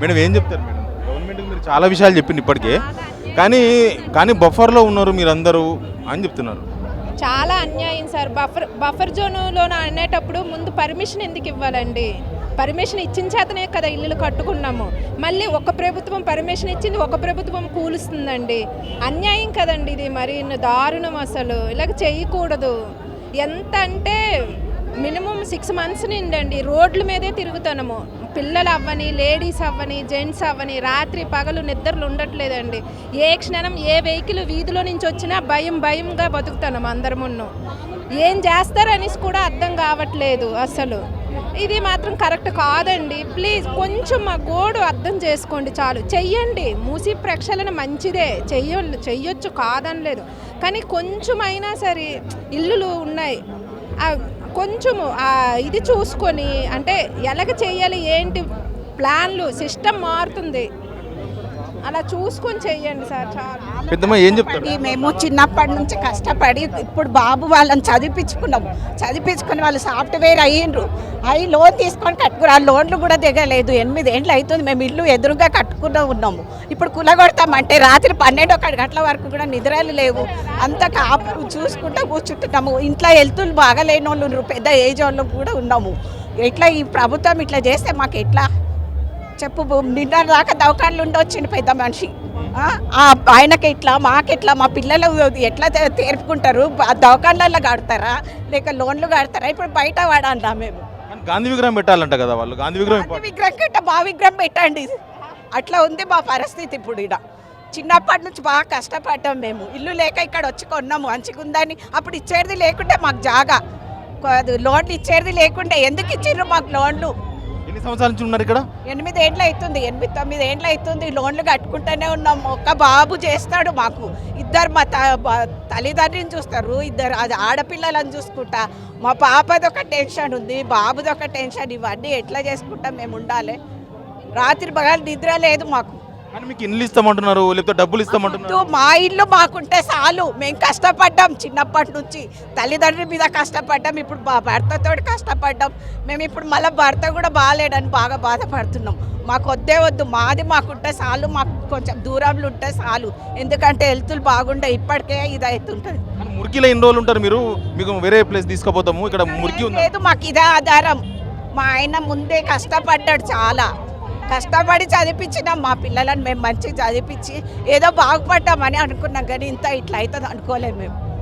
Madam ఏం చెప్తారు madam? గవర్నమెంట్కి మీరు చాలా విషయాలు చెప్పింది ఇప్పటికే, కానీ కానీ బఫర్లో ఉన్నారు మీరందరూ అని చెప్తున్నారు. చాలా అన్యాయం సార్. బఫర్ జోన్లో అనేటప్పుడు ముందు పర్మిషన్ ఎందుకు ఇవ్వాలండి? పర్మిషన్ ఇచ్చిన చేతనే కదా ఇల్లులు కట్టుకున్నాము. మళ్ళీ ఒక ప్రభుత్వం పర్మిషన్ ఇచ్చింది, ఒక ప్రభుత్వం కూలుస్తుందండి. అన్యాయం కదండి ఇది, మరి దారుణం. అసలు ఇలాగ చేయకూడదు. ఎంత అంటే మినిమం 6 months నిండండి రోడ్ల మీదే తిరుగుతాము. పిల్లలు అవ్వని, లేడీస్ అవ్వని, జెంట్స్ అవ్వని రాత్రి పగలు నిద్రలు ఉండట్లేదండి. ఏ క్షణం ఏ వెహికల్ వీధిలో నుంచి వచ్చినా భయంగా బతుకుతున్నాము అందరమును. ఏం చేస్తారనేసి కూడా అర్థం కావట్లేదు అసలు. ఇది మాత్రం కరెక్ట్ కాదండి. ప్లీజ్ కొంచెం మా గోడు అర్థం చేసుకోండి చాలు. చెయ్యండి, మూసి ప్రక్షాళన మంచిదే, చెయ్యొచ్చు కాదనలేదు. కానీ కొంచెం అయినా సరే ఇల్లులు ఉన్నాయి, కొంచెము ఇది చూసుకొని అంటే ఎలాగ చేయాలి ఏంటి ప్లాన్లు సిస్టమ్ మారుతుంది, అలా చూసుకొని చెయ్యండి సార్. చాలా పెద్దమ్మ ఏం చెప్తారు? మేము చిన్నప్పటి నుంచి కష్టపడి ఇప్పుడు బాబు వాళ్ళని చదివించుకుని వాళ్ళు సాఫ్ట్వేర్ అయ్యిండ్రు. అవి లోన్ తీసుకొని కట్టుకున్నారు. ఆ లోన్లు కూడా దిగలేదు. 8 ఏళ్ళు అవుతుంది మేము ఇల్లు ఎదురుగా కట్టుకుని ఉన్నాము. ఇప్పుడు కులగొడతామంటే రాత్రి 12-1 గంటల వరకు కూడా నిద్రలు లేవు. అంత చూసుకుంటూ కూర్చుంటున్నాము. ఇంట్లో హెల్తులు బాగాలేని వాళ్ళు ఉన్నారు, పెద్ద ఏజ్ వాళ్ళు కూడా ఉన్నాము. ఎట్లా ఈ ప్రభుత్వం ఇట్లా చేస్తే మాకు ఎట్లా చెప్పు? నిన్న దాకా దవాఖానలు ఉండొచ్చింది పెద్ద మనిషి. ఆయనకి ఎట్లా, మాకెట్లా, మా పిల్లలు ఎట్లా తీర్పుకుంటారు? దవాఖానలలో కడతారా లేక లోన్లు కడతారా? ఇప్పుడు బయట వాడన్నా మేము గాంధీ విగ్రహం పెట్టాలంట కదా వాళ్ళు. గాంధీ విగ్రహం కట్ట మా విగ్రహం పెట్టండి. అట్లా ఉంది మా పరిస్థితి ఇప్పుడు. ఇక్కడ చిన్నప్పటి నుంచి బాగా కష్టపడ్డాం మేము. ఇల్లు లేక ఇక్కడ వచ్చి కొన్నాము, మంచిగా ఉందని. అప్పుడు ఇచ్చేది లేకుంటే మాకు జాగా, లోన్లు ఇచ్చేది లేకుంటే ఎందుకు ఇచ్చిండ్రు మాకు లోన్లు? ఎన్ని సంవత్సరాల నుంచి ఉన్నారు ఇక్కడ? 8 ఏళ్ళు అవుతుంది, 8-9 ఏళ్ళు అవుతుంది లోన్లు కట్టుకుంటూనే ఉన్నాము. ఒక్క బాబు చేస్తాడు మాకు. ఇద్దరు మా తల్లిదండ్రిని చూస్తారు, ఇద్దరు అది ఆడపిల్లలను చూసుకుంటా. మా పాపది ఒక టెన్షన్ ఉంది, బాబుది ఒక టెన్షన్. ఇవన్నీ ఎట్లా చేసుకుంటాం మేము? ఉండాలి. రాత్రి పగలు నిద్ర లేదు మాకు. కానీ మీకు ఇల్లు ఇస్తామంటున్నారు, లేకపోతే డబ్బులు ఇస్తామంటున్నారు. మా ఇల్లు మాకుంటే చాలు. మేము కష్టపడ్డాం చిన్నప్పటి నుంచి, తల్లిదండ్రుల మీద కష్టపడ్డాం. ఇప్పుడు భర్తతో కష్టపడ్డాం మేము. ఇప్పుడు మళ్ళీ భర్త కూడా బాగాలేడని బాగా బాధపడుతున్నాం. మాకు వద్దు, మాది మాకుంటే చాలు. మాకు కొంచెం దూరంలో ఉంటే చాలు. ఎందుకంటే హెల్తులు బాగుండే ఇప్పటికే ఇది అవుతుంటుంది. మురికిలో ఎన్ని రోజులు ఉంటారు మీరు? మీకు వేరే ప్లేస్ తీసుకుపోతాము, ఇక్కడ మురికి లేదు. మాకు ఇదే ఆధారం. మా ఆయన ముందే కష్టపడ్డాడు, చాలా కష్టపడి చదివించినాం మా పిల్లలను. మేము మంచిగా చదివించి ఏదో బాగుపడ్డామని అనుకున్నాం, కానీ ఇట్లా అవుతుంది అనుకోలేము మేము.